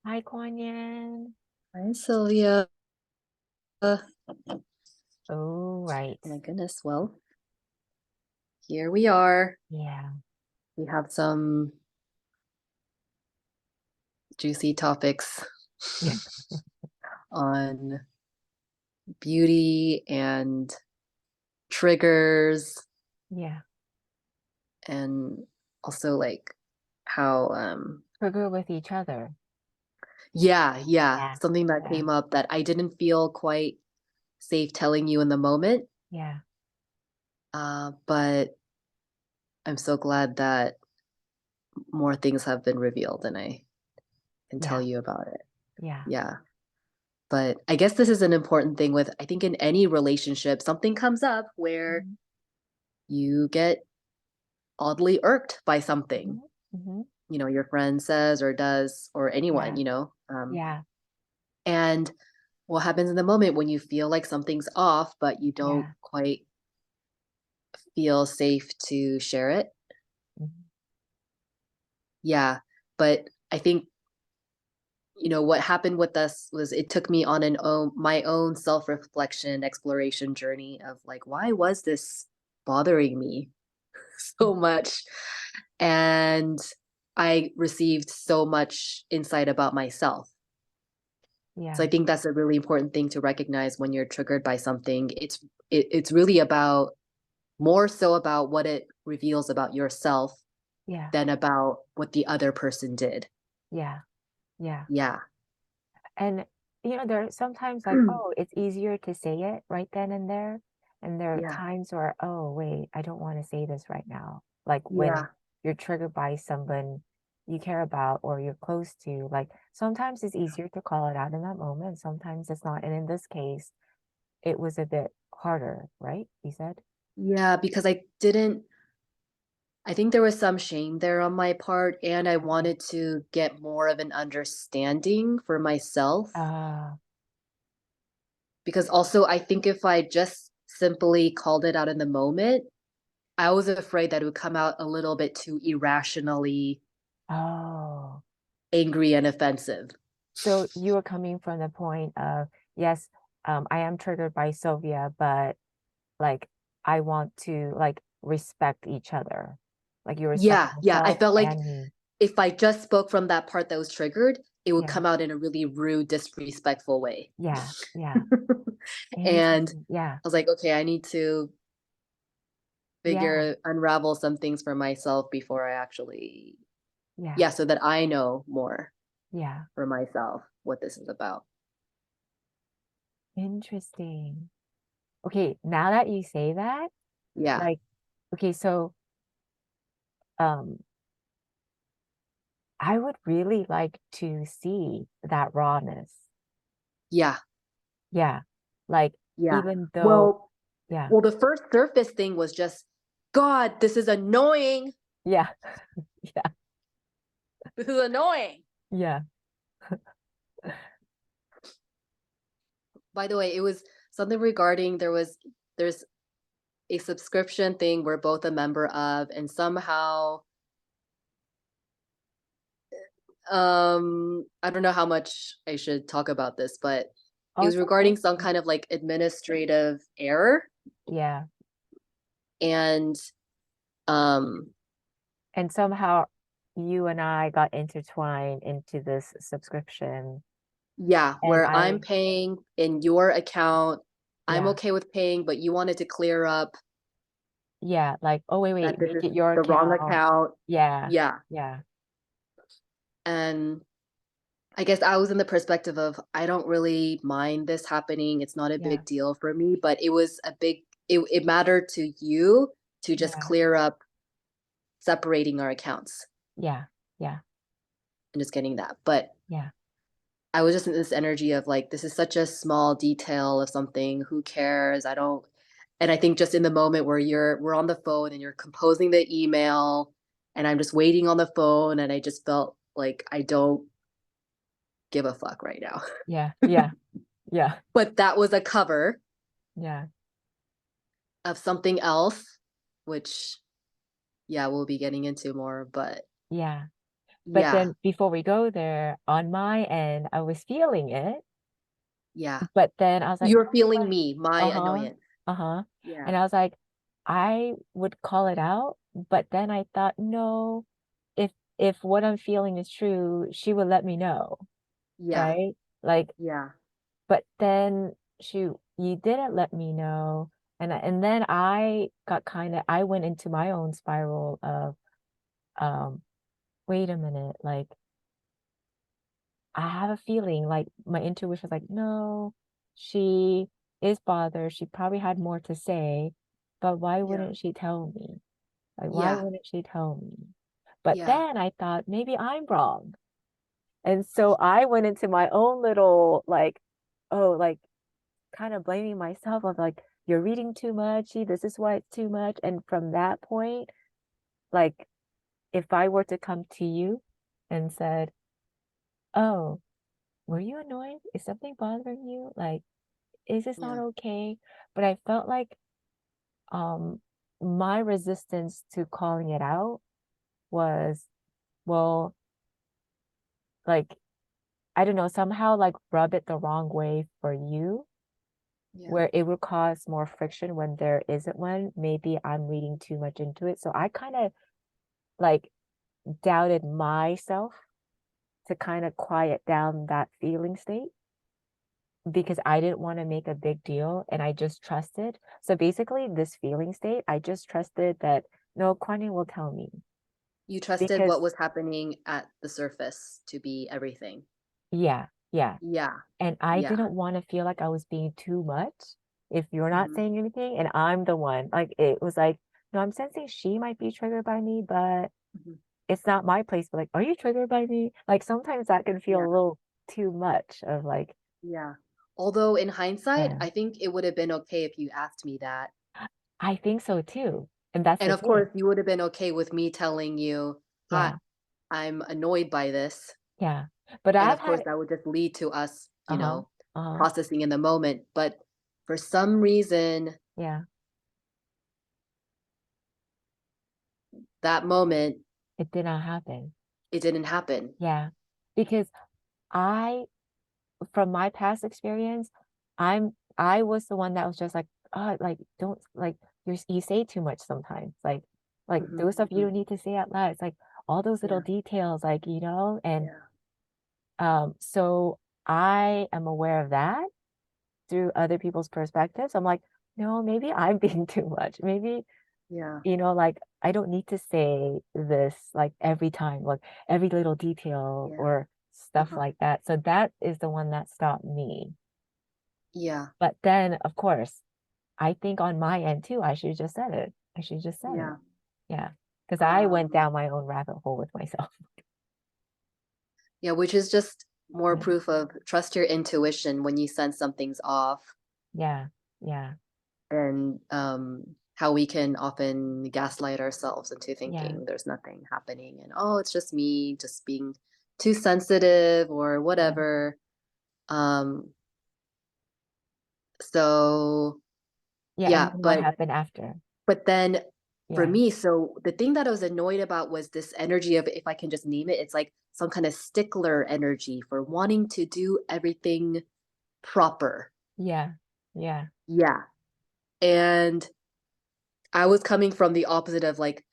Hi, Kwonyin. Hi, Sylvia. Oh Oh, right. my goodness. Well, here we are. Yeah. We have some juicy topics Yeah. on beauty and triggers, Yeah. and also like how Trigger with each other. yeah, Yeah. something that Yeah. came up that I didn't feel quite safe telling you in the moment. Yeah. But I'm so glad that more things have been revealed and I can tell Yeah. you about it. Yeah. Yeah. But I guess this is an important thing with, I think in any relationship, something comes up where Mm-hmm. you get oddly irked by something, Mm-hmm. Mm-hmm. your friend says or does, or anyone, Yeah. Yeah. and what happens in the moment when you feel like something's off, but you don't Yeah. quite feel safe to share it? Mm-hmm. Yeah. But I think, what happened with us was it took me on my own self-reflection exploration journey of like, why was this bothering me so much? And I received so much insight about myself. So I Yeah. think that's a really important thing to recognize when you're triggered by something. It's really about more so about what it reveals about yourself Yeah. than about what the other person did. Yeah. Yeah. Yeah. And there are sometimes like, oh, it's easier to say it right then and there. And there are Yeah. times where, oh, wait, I don't want to say this right now. Like when Yeah. you're triggered by someone you care about or you're close to, like sometimes it's easier to call it out in that moment. Sometimes it's not. And in this case, it was a bit harder, right? You said? Yeah, because I think there was some shame there on my part, and I Okay. wanted to get more of an understanding for myself. Uh, Because also, I think if I just simply called it out in the moment, I was afraid that it would come out a little bit too irrationally oh. angry and offensive. So you were coming from the point of, yes, I am triggered by Sylvia, but like I want to like respect each other. Like you respect Yeah, yeah. I myself felt like and me. if I just spoke from that part that was triggered, it would Yeah. come out in a really rude, disrespectful way. Yeah. Yeah. And Interesting. Yeah. I was like, okay, I need to Yeah. unravel some things for myself before I actually, Yeah. yeah, so that I know more Yeah. for myself what this is about. Interesting. Okay, now that you say that, Yeah, like, okay, so um I would really like to see that rawness. yeah, Yeah. Like yeah. even though, Well, yeah. well, the first surface thing was just, God, this is annoying. Yeah. Yeah. This is annoying. Yeah. By the way, it was something regarding there's a subscription thing we're both a member of, and somehow I don't know how much I should talk about this, but it Oh, was it's okay. regarding some kind of like administrative error. Yeah. And um And somehow you and I got intertwined into this subscription. yeah, And where I'm I, paying in your account, I'm yeah, okay with paying, but you wanted to clear up yeah, like, oh, wait, that this make is it your the wrong account. account. Yeah. Yeah. Yeah. And I guess I was in the perspective of I don't really mind this happening. It's not a Yeah. big deal for me, but it mattered to you to just Yeah. clear up separating our accounts Yeah. Yeah. and just getting that. But Yeah. I was just in this energy of like, this is such a small detail of something. Who cares? I don't. And I think just in the moment where we're on the phone and you're composing the email and I'm just waiting on the phone and I just felt like I don't give a fuck right now. Yeah. Yeah. Yeah. But that was a cover Yeah. of something else, which, yeah, we'll be getting into more. But Yeah. But Yeah. then before we go there, on my end, I was feeling it, Yeah. but then I was like, You're feeling me, my uh-huh, annoyance. uh-huh. Yeah. And I was like, I would call it out, but then I thought, no, if what I'm feeling is true, she would let me know, Yeah. right? Like, Yeah. but then you didn't let me know. And then I got I went into my own spiral of, um, wait a minute, like I have a feeling like my intuition was like, no, she is bothered. She probably had more to say, but why Yeah. wouldn't she tell me? Like, why Yeah. wouldn't she tell me? But Yeah. then I thought maybe I'm wrong. And so I went into my own little like, oh, like kind of blaming myself of like, you're reading too much. See, this is why it's too much. And from that point, like if I were to come to you and said, oh, were you annoyed? Is something bothering you? Like, is this not Yeah. okay? But I felt like um my resistance to calling it out was, well, like I don't know, somehow like rub it the wrong way for you, Yeah. where it would cause more friction when there isn't one. Maybe I'm reading too much into it. So I kind of like doubted myself to kind of quiet down that feeling state because I didn't want to make a big deal and I just trusted. So basically, this feeling state, I just trusted that no, Kwonyin will tell me You trusted because what was happening at the surface to be everything. yeah, yeah. Yeah. And I Yeah. didn't want to feel like I was being too much if you're not Mhm. saying anything and I'm the one. Like it was like, no, I'm sensing she might be triggered by me, but Mhm. it's not my place. But like, are you triggered by me? Like sometimes that can feel Yeah. a little too much of like, Yeah. Although in hindsight, yeah, I think it would have been okay if you asked me that. I think so too. And that's And the of thing. course, you would have been okay with me telling you, "Hi, Yeah, I'm annoyed by this." yeah. But And I've of course, had, that would just lead to us, uh-huh, uh-huh, processing in the moment. But for some reason, yeah, that moment, it did not happen. it didn't happen. Yeah. Because I from my past experience, I was the one that was just like, oh, like don't like you say too much sometimes. Like Mhm, those stuff you mhm. don't need to say out loud. It's like all those little Yeah. details, like, and Yeah. so I am aware of that through other people's perspectives. I'm like, no, maybe I'm being too much. Maybe, Yeah. like I don't need to say this like every time, like every little detail Yeah. or stuff Uh-huh. like that. So that is the one that stopped me. Yeah. But then, of course, I think on my end too, I should have just said it. I should have just said it. Yeah. Yeah. Because I went Um, down my own rabbit hole with myself. yeah, which is just more Yeah. proof of trust your intuition when you sense something's off. Yeah. Yeah. And how we can often gaslight ourselves into Yeah. thinking there's nothing happening and oh, it's just me just being too sensitive or Yeah. whatever. Um, so Yeah. And yeah, then what but happened after? then for Yeah. me, so the thing that I was annoyed about was this energy of, if I can just name it, it's like some kind of stickler energy for wanting to do everything proper. Yeah. Yeah. Yeah. And I was coming from the opposite of like,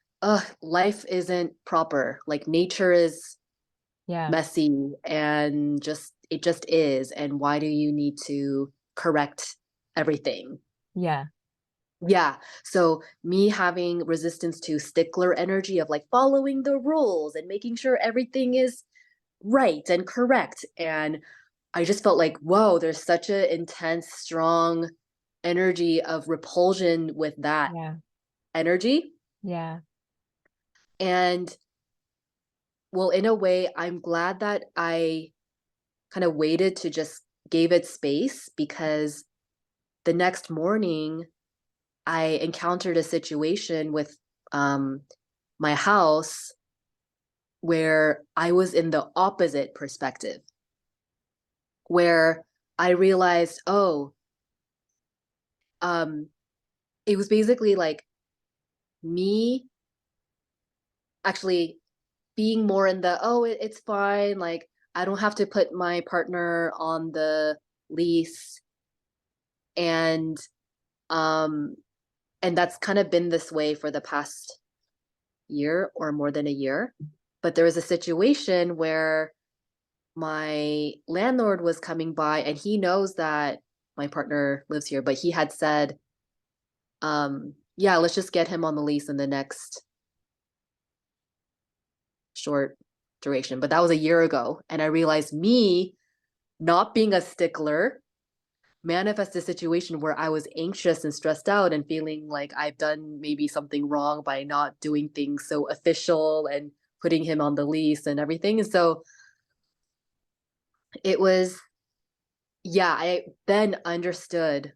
life isn't proper. Like nature is Yeah. messy and just it just is. And why do you need to correct everything? Yeah. Yeah. So me having resistance to stickler energy of like following the rules and making sure everything is right and correct. And I just felt like, whoa, there's such a intense, strong energy of repulsion with that Yeah. energy. Yeah. And well, in a way, I'm glad that I kind of waited to just gave it space because the next morning I encountered a situation with um, my house where I was in the opposite perspective, where I realized, oh, um, it was basically like me actually. being more in the, oh, it's fine. Like, I don't have to put my partner on the lease. And, um, and that's kind of been this way for the past year or more than a year. But there was a situation where my landlord was coming by and he knows that my partner lives here, but he had said, yeah, let's just get him on the lease in the next short duration. But that was a year ago. And I realized me not being a stickler manifest a situation where I was anxious and stressed out and feeling like I've done maybe something wrong by not doing things so official and putting him on the lease and everything. And so it was, yeah, I then understood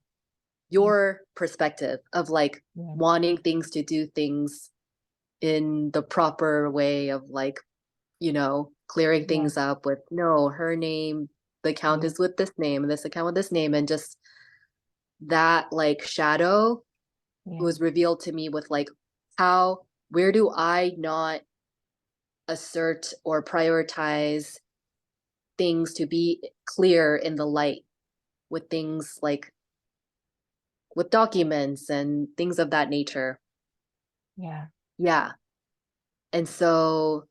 Yeah. your perspective of like Yeah. wanting things to do things in the proper way of like, clearing Yeah. things up with no, her name, the account Yeah. is with this name, this account with this name, and just that like shadow Yeah. was revealed to me with like where do I not assert or prioritize things to be clear in the light with things like with documents and things of that nature. Yeah. Yeah. And so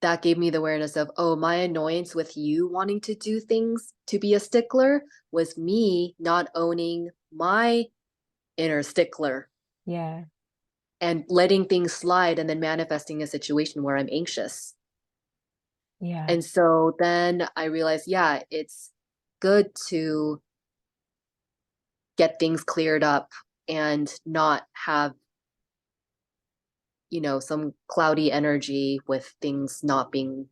that gave me the awareness of, oh, my annoyance with you wanting to do things to be a stickler was me not owning my inner stickler Yeah. and letting things slide and then manifesting a situation where I'm anxious. Yeah. And so then I realized, yeah, it's good to get things cleared up and not have, some cloudy energy with things not being,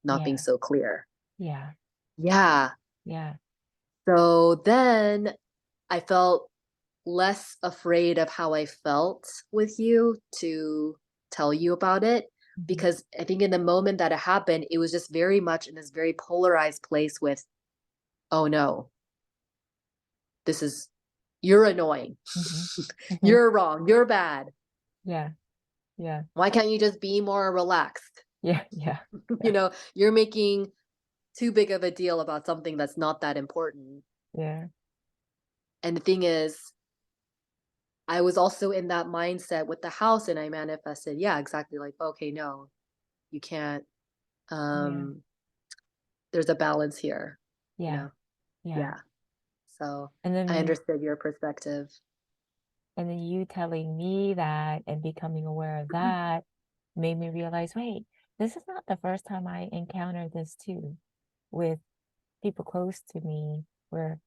not being Yeah. so clear. Yeah. Yeah. Yeah. So then I felt less afraid of how I felt with you to tell you about it Mhm. because I think in the moment that it happened, it was just very much in this very polarized place with, oh no, this is, you're annoying. Mhm. Mhm. You're wrong. You're bad. Yeah. Yeah. Why can't you just be more relaxed? Yeah. Yeah. Yeah. You're making too big of a deal about something that's not that important. Yeah. And the thing is, I was also in that mindset with the house and I manifested, yeah, exactly like, okay, no, you can't. Yeah. Um, there's a balance here, you Yeah. know? Yeah. Yeah. So And I then understood your perspective. you telling me that and becoming aware of that made me realize, wait, this is not the first time I encountered this too with people close to me where,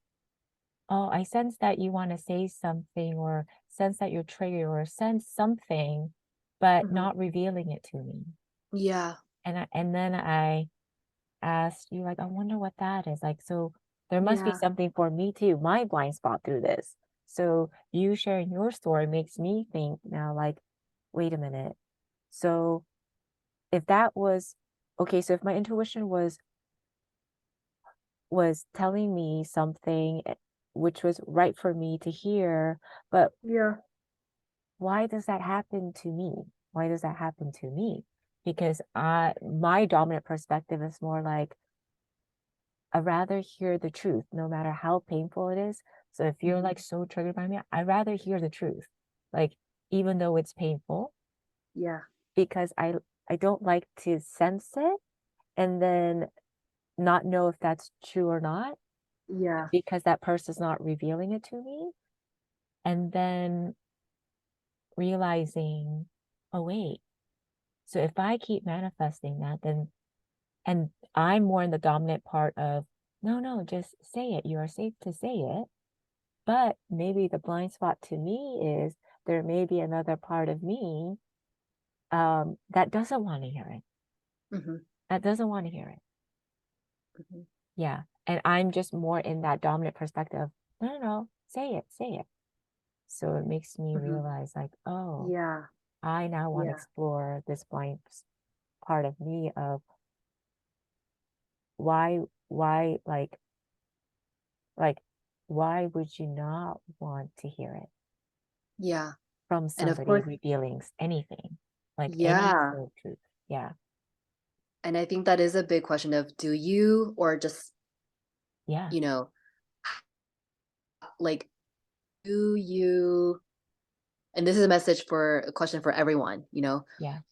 oh, I sense that you want to say something or sense that you're triggered or sense something, but Hmm. not revealing it to me. Yeah. And then I asked you like, I wonder what that is. Like, so there must be Yeah. something for me too, my blind spot through this. So you sharing your story makes me think now, like, wait a minute. So if that was okay, so if my intuition was telling me something which was right for me to hear, but Yeah. why does that happen to me? Why does that happen to me? Because my dominant perspective is more like I'd rather hear the truth, no matter how painful it is. So if you're Hmm. like so triggered by me, I'd rather hear the truth. Like even though it's painful, Yeah. because I don't like to sense it and then not know if that's true or not Yeah. because that person's not revealing it to me. And then realizing, oh wait, so if I keep manifesting that, then and I'm more in the dominant part of no, no, just say it. You are safe to say it. But maybe the blind spot to me is there may be another part of me that doesn't want to hear it. Hmm. That doesn't want to hear it. Hmm. Yeah. And I'm just more in that dominant perspective. Of, no, no, no, say it, say it. So it makes me Hmm. realize like, oh, Yeah. I now want to Yeah. explore this part of me of why like why would you not want to hear it Yeah. from And of somebody course, revealing anything? like any Yeah. sort of truth. Yeah, And I think that is a big question of, do you, or just, yeah, you know, like, do you, and this is a question for everyone, yeah.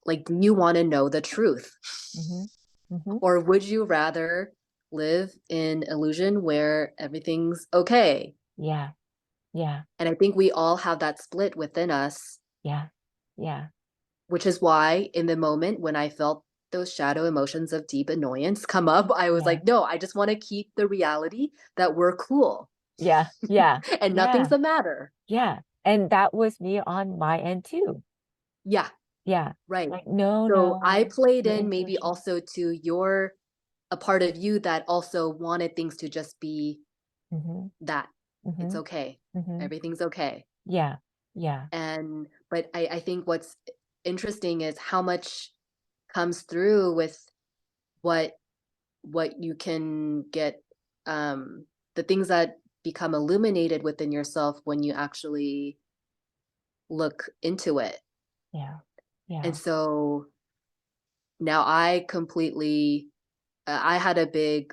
like, do you want to know the truth? Mm-hmm. Mm-hmm. Or would you rather live in illusion where everything's okay? Yeah, yeah, And I think we all have that split within us, yeah, yeah, which is why in the moment when I felt those shadow emotions of deep annoyance come up, I was yeah, like, no, I just want to keep the reality that we're cool yeah, yeah, and nothing's yeah, the matter. yeah. And that was me on my end too. Yeah, Yeah. right. Like, no, So I no, played your in maybe intuition. also to your a part of you that also wanted things to just be Mm-hmm. that. It's Mm-hmm. okay. Mm-hmm. Everything's okay. Yeah, yeah, And but I think what's interesting is how much comes through with what you can get, the things that become illuminated within yourself when you actually look into it. yeah, And yeah, so now I completely, I had a big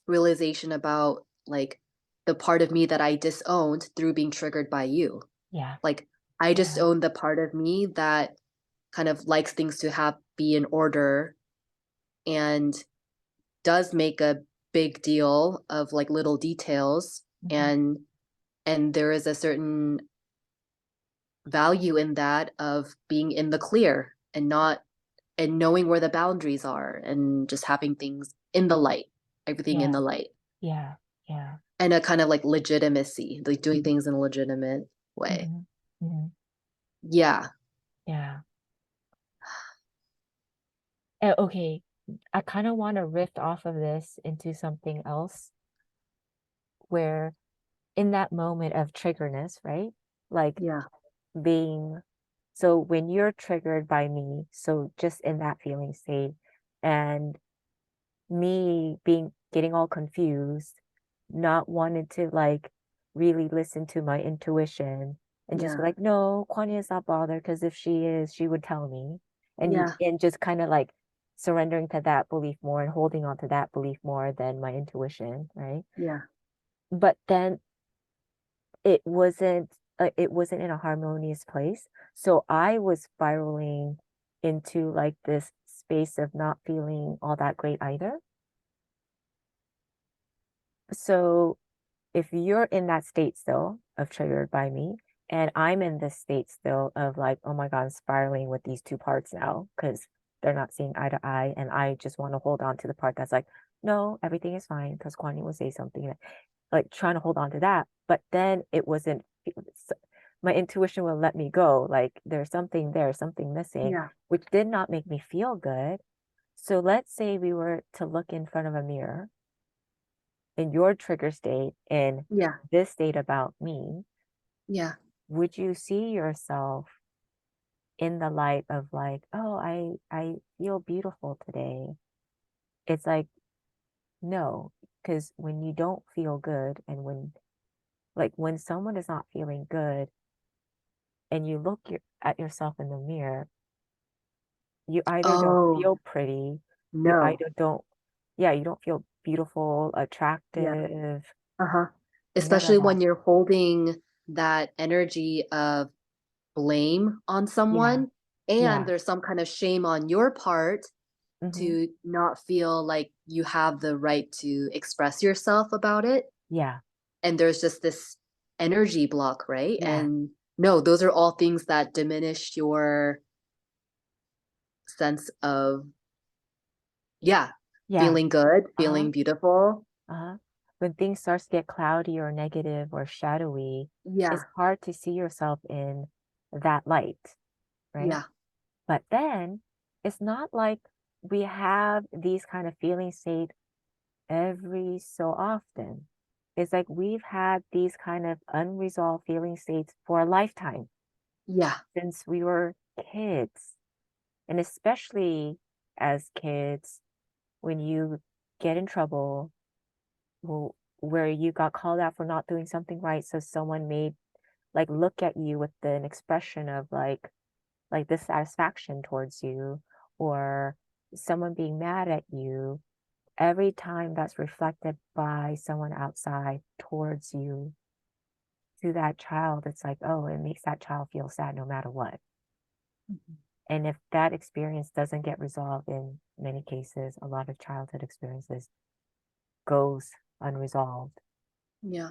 realization about like the part of me that I disowned through being triggered by you. yeah, Like I just yeah, own the part of me that kind of likes things to have be in order and does make a big deal of like little details, mm-hmm. and there is a certain value in that of being in the clear and not, and knowing where the boundaries are and just having things in the light, everything in Yeah, the light, yeah, yeah. and a kind of like legitimacy, like doing things in a legitimate way. Mm-hmm. Mm-hmm. Yeah. Yeah. Okay. I kind of want to riff off of this into something else where in that moment of triggerness, right? Like Yeah. being, so when you're triggered by me, so just in that feeling state, and me being getting all confused, not wanting to like really listen to my intuition and just be Yeah. like, no, Kwonyin is not bothered because if she is, she would tell me. Yeah. And just kind of like surrendering to that belief more and holding on to that belief more than my intuition, right? Yeah. But then it wasn't in a harmonious place. So I was spiraling into like this space of not feeling all that great either. So if you're in that state still of triggered by me, and I'm in this state still of like, oh my God, I'm spiraling with these two parts now because they're not seeing eye to eye, and I just want to hold on to the part that's like, no, everything is fine because Kwani will say something, like trying to hold on to that. But then it wasn't, my intuition will let me go. Like there's something there, something missing, Yeah. which did not make me feel good. So let's say we were to look in front of a mirror in your trigger state in Yeah. this state about me, Yeah. would you see yourself in the light of like, oh, I feel beautiful today? It's like, no, because when you don't feel good and when someone is not feeling good and you look at yourself in the mirror, you either don't Oh, feel pretty, you no. either don't, yeah, you don't feel beautiful, Yeah. attractive, Uh-huh. none of Especially that. when you're holding that energy of blame on Yeah, someone, and yeah, there's some kind of shame on your part mm-hmm, to not feel like you have the right to express yourself about it. yeah, And there's just this energy block, right? yeah, And no, those are all things that diminish your sense of, yeah, yeah. feeling good, Uh-huh. feeling beautiful. Uh-huh. When things starts to get cloudy or negative or shadowy, it's Yeah. hard to see yourself in that light, right? Yeah. But then it's not like we have these kind of feeling state every so often. It's like we've had these kind of unresolved feeling states for a lifetime Yeah. since we were kids. And especially as kids, when you get in trouble, where you got called out for not doing something right, so someone made like look at you with an expression of like, like dissatisfaction towards you, or someone being mad at you, every time that's reflected by someone outside towards you to that child, it's like, oh, it makes that child feel sad no matter what. Mhm. And if that experience doesn't get resolved, in many cases, a lot of childhood experiences goes unresolved. Yeah.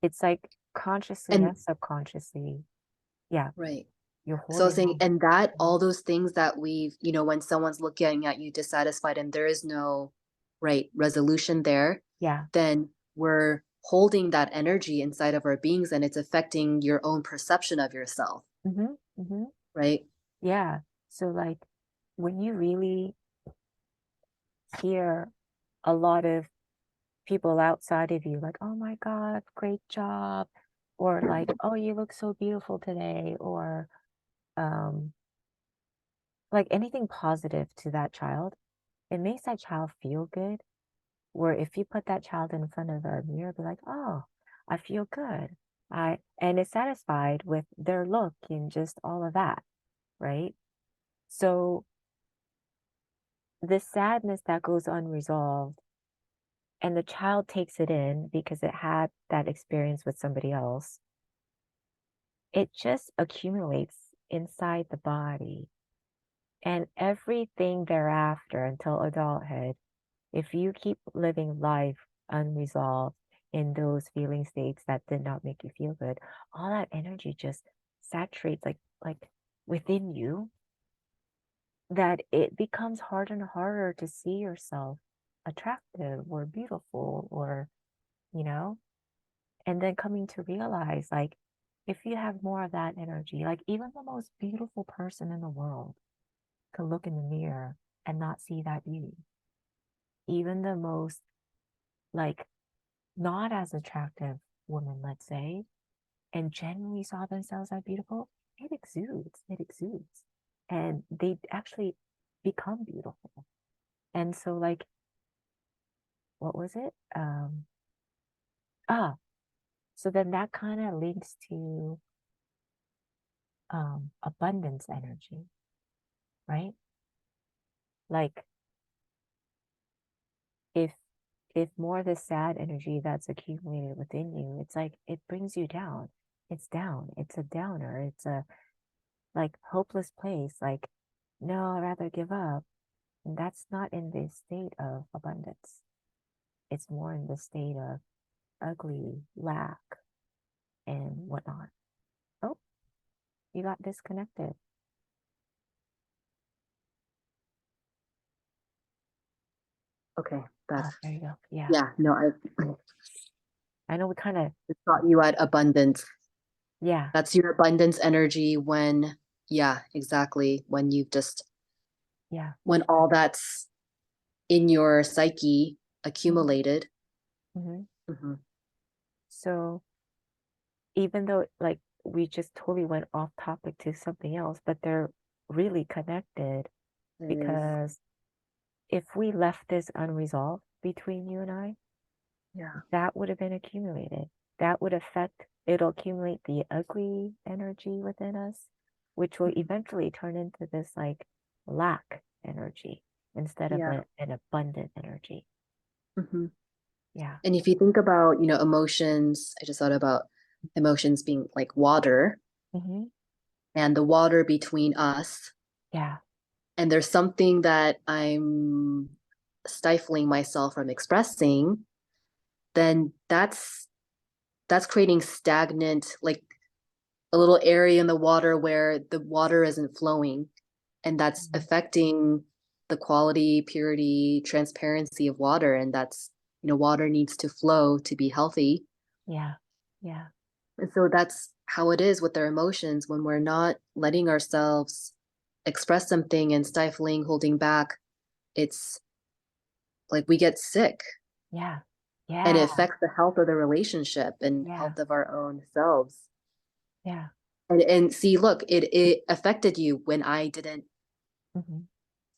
It's like consciously And and subconsciously, yeah, right. you're So I was holding saying, on. and that Mhm. all those things that we've, when someone's looking at you dissatisfied and there is no right resolution there, Yeah. then we're holding that energy inside of our beings and it's affecting your own perception of yourself, Hmm. Hmm. right? Yeah. So like when you really hear a lot of people outside of you like, oh my God, great job, or like, oh, you look so beautiful today, or um, like anything positive to that child, it makes that child feel good. Where if you put that child in front of a mirror, be like, oh, I feel good. And it's satisfied with their look and just all of that, right? So the sadness that goes unresolved and the child takes it in because it had that experience with somebody else, it just accumulates inside the body. And everything thereafter until adulthood, if you keep living life unresolved in those feeling states that did not make you feel good, all that energy just saturates like within you, that it becomes harder and harder to see yourself attractive or beautiful, or you know and then coming to realize, like, if you have more of that energy, like even the most beautiful person in the world could look in the mirror and not see that beauty. Even the most, like, not as attractive woman, let's say, and genuinely saw themselves as beautiful, it exudes, and they actually become beautiful. And so, like, what was it? Ah, so then that kind of links to abundance energy, right? Like, if more of the sad energy that's accumulated within you, it's like it brings you down. It's down. It's a downer. It's a like hopeless place. Like, no, I'd rather give up. And that's not in the state of abundance. It's more in the state of ugly lack and whatnot. Oh, you got disconnected. Okay. That's, Oh, there you go. Yeah. yeah, no, I know we kind of, I thought you had abundance. yeah, That's your abundance energy when, yeah, exactly. When you've just, yeah. when all that's in your psyche accumulated. Mm-hmm. Mhm. So even though, like, we just totally went off topic to something else, but they're really connected, It is. because if we left this unresolved between you and I, Yeah. that would have been accumulated. That would affect, it'll accumulate the ugly energy within us, which will Mhm. eventually turn into this like lack energy instead of Yeah. an abundant energy. Hmm. Yeah. And if you think about, emotions, I just thought about emotions being like water Mm-hmm. and the water between us. Yeah. And there's something that I'm stifling myself from expressing, then that's creating stagnant, like a little area in the water where the water isn't flowing. And that's Mhm. affecting the quality, purity, transparency of water. And that's, water needs to flow to be healthy. Yeah. Yeah. And so that's how it is with our emotions when we're not letting ourselves express something and stifling, holding back. It's like we get sick Yeah. and Yeah. it affects the health of the relationship and Yeah. health of our own selves. Yeah. And see, look, it affected you when I didn't Mm-hmm.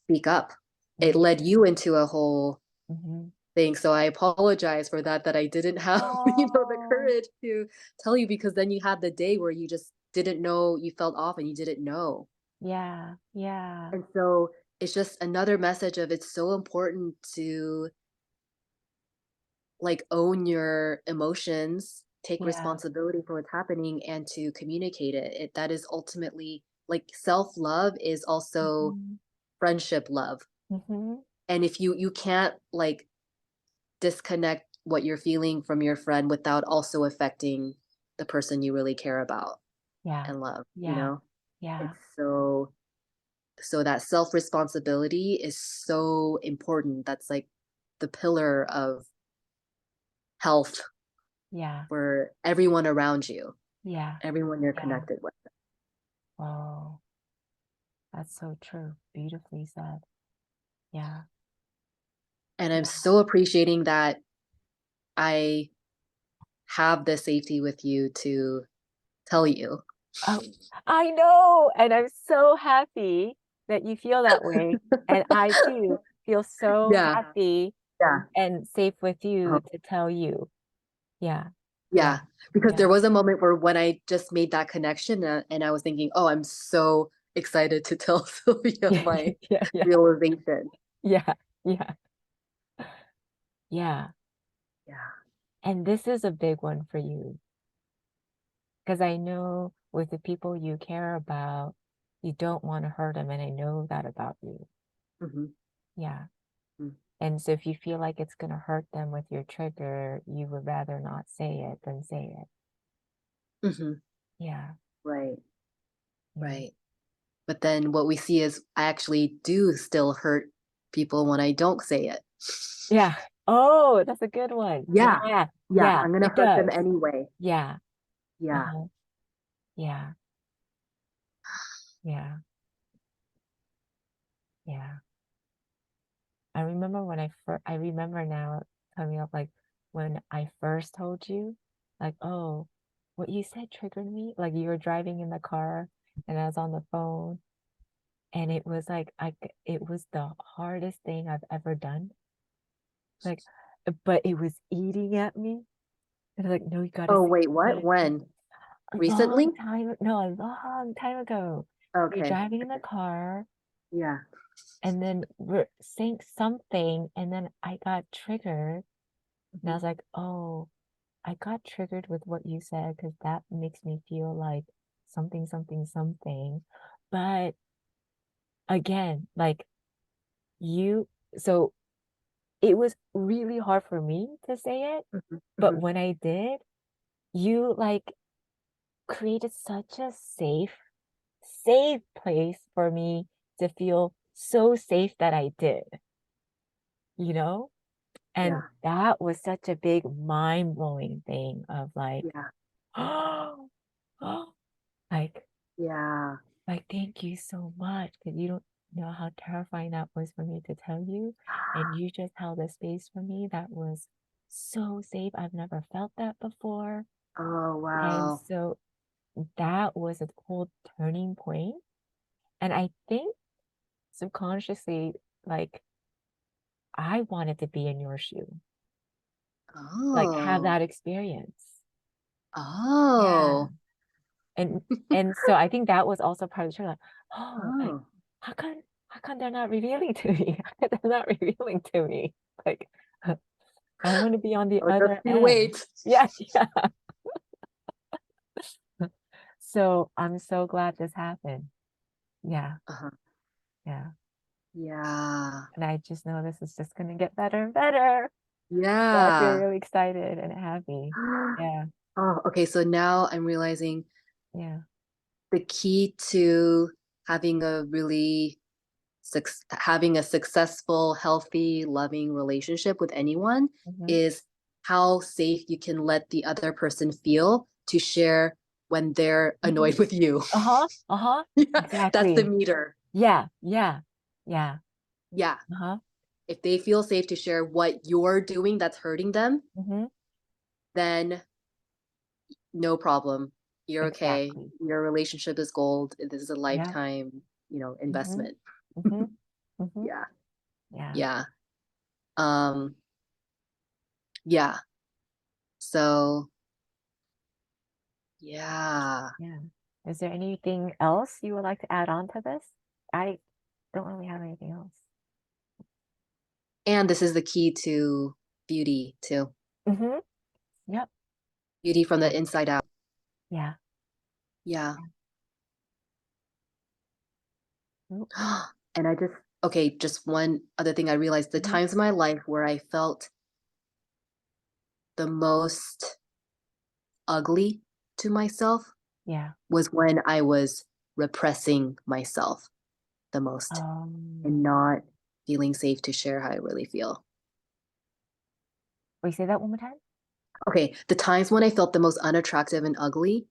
speak up. It Mm-hmm. led you into a whole Mm-hmm. thing. So I apologize for that, that I didn't have, the Oh, courage to tell you because then you had the day where you just didn't know you felt off and you didn't know. Yeah. Yeah. And so it's just another message of it's so important to like own your emotions, take Yeah. responsibility for what's happening and to communicate it. That is ultimately like self-love is also Mhm. friendship love. Mhm. And if you can't like disconnect what you're feeling from your friend without also affecting the person you really care about Yeah. and love, you Yeah. know? Yeah. It's so that self-responsibility is so important. That's like the pillar of health Yeah. for everyone around you, Yeah. everyone you're Yeah. connected with. Oh, that's so true. Beautifully said. Yeah. And I'm Yeah. so appreciating that I have the safety with you to tell you. Oh, I know. And I'm so happy that you feel that way. And I too feel so Yeah, happy yeah. and safe with Uh-huh. you to tell you. Yeah. Yeah. Yeah, because Yeah. there was a moment where when I just made that connection, and I was thinking, "Oh, I'm so excited to tell Sylvia Yeah. my Yeah. Yeah. realization." Yeah. Yeah. Yeah. Yeah. And this is a big one for you because I know with the people you care about, you don't want to hurt them. And I know that about you. Mhm, Yeah. mm, And so if you feel like it's going to hurt them with your trigger, you would rather not say it than say it. mhm. Yeah. Right, Yeah. right. But then what we see is I actually do still hurt people when I don't say it. Yeah. Oh, that's a good one. Yeah, Yeah. yeah, Yeah. I'm gonna It hurt them does. anyway. Yeah. Yeah. Uh-huh. Yeah. Yeah. Yeah. I remember when I remember now coming up like when I first told you, like, oh, what you said triggered me. Like you were driving in the car and I was on the phone and it was like it was the hardest thing I've ever done. Like, but it was eating at me. And like, no, you gotta Oh, say wait, what? it. When? A Recently? long time, no, a long time ago. We're Okay. driving in the car Yeah. and then we're saying something and then I got triggered and I Mhm. was like, oh, I got triggered with what you said because that makes me feel like something, something, something. But again, like you, so it was really hard for me to say it. Mhm, But mhm. when I did, you like created such a safe place for me to feel so safe that I did, you know? And Yeah, that was such a big mind-blowing thing of like, yeah, oh, like, yeah. like, thank you so much because you don't know how terrifying that was for me to tell you. And you just held a space for me that was so safe. I've never felt that before. Oh, And wow. so that was a whole turning point. And I think subconsciously, like, I wanted to be in your shoe, like, have Oh, that experience. Yeah. oh, And so I think that was also part of the trigger, like, oh, like, oh. how come they're not revealing to me? How come they're not revealing to me? Like, I want to be on the Oh, just other you end. wait. Yeah, yeah. So I'm so glad this happened. Yeah, Uh-huh. yeah. Yeah. And I just know this is just gonna get better and better. So I feel Yeah. really excited and happy. Yeah, Oh, okay. So now I'm realizing yeah. the key to having a really having a successful, healthy, loving relationship with anyone Mhm, is how safe you can let the other person feel to share when they're mhm. annoyed with you. Uh-huh, uh-huh. Yeah, that's the Exactly. meter. Yeah, yeah, yeah. Yeah. Uh-huh. If they feel safe to share what you're doing that's hurting them, Mhm. then no problem. You're okay. Exactly. Your relationship is gold. This is a Yeah. lifetime, Mhm. investment. Mhm. Mhm. Yeah. Yeah. Yeah. Um, yeah. So yeah. Yeah. Is there anything else you would like to add on to this? I don't really have anything else. And this is the key to beauty too. Mm-hmm. Yep. Beauty from the inside out. Yeah. Yeah. Oop. And okay, just one other thing I realized, the Mhm. times in my life where I felt the most ugly to myself Yeah. was when I was repressing myself the most and not feeling safe to share how I really feel. Wait, say that one more time. Okay, the times when I felt the most unattractive and ugly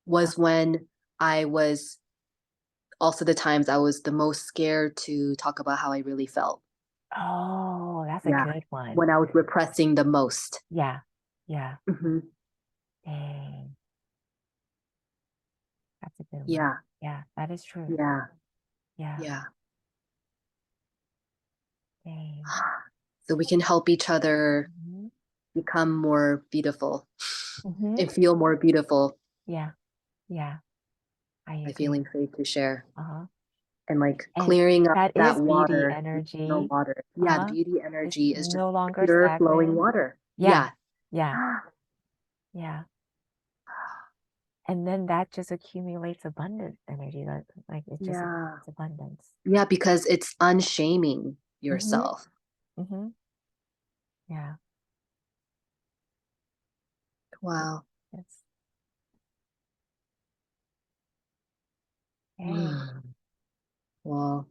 was when I was also the times I was the most scared to talk about how I really felt. Oh, that's a Yeah, good one. when I was repressing the most. Yeah. Yeah. Hmm. Dang. That's a good one. Yeah, Yeah, that is true. yeah, Yeah. yeah. Dang. So we can help each other Mhm. become more beautiful Mhm. and feel more beautiful Yeah. Yeah. I by agree. feeling safe to share. Uh-huh. And like And clearing up that that is beauty water, no energy. water. Yeah, Uh-huh. beauty It's energy is just no longer pure flowing stagnant. water. Yeah. Yeah. Yeah. Yeah. And then that just accumulates abundant energy. Like it just Yeah. accumulates abundance. Yeah, because it's unshaming Mm-hmm. yourself. Mm-hmm. Yeah. Wow. It's hey, Wow.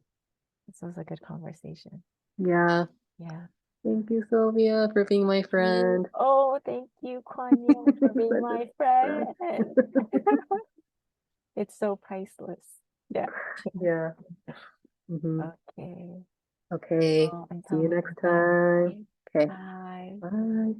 this was a good conversation. Yeah. Yeah. Thank you, Sylvia, for being my friend. Oh, thank you, Kwonyin, for being Such a my friend. friend. It's so priceless. Yeah. Yeah. Hmm. Okay. Okay. Well, See until you next next time. time. Okay. Bye. Bye.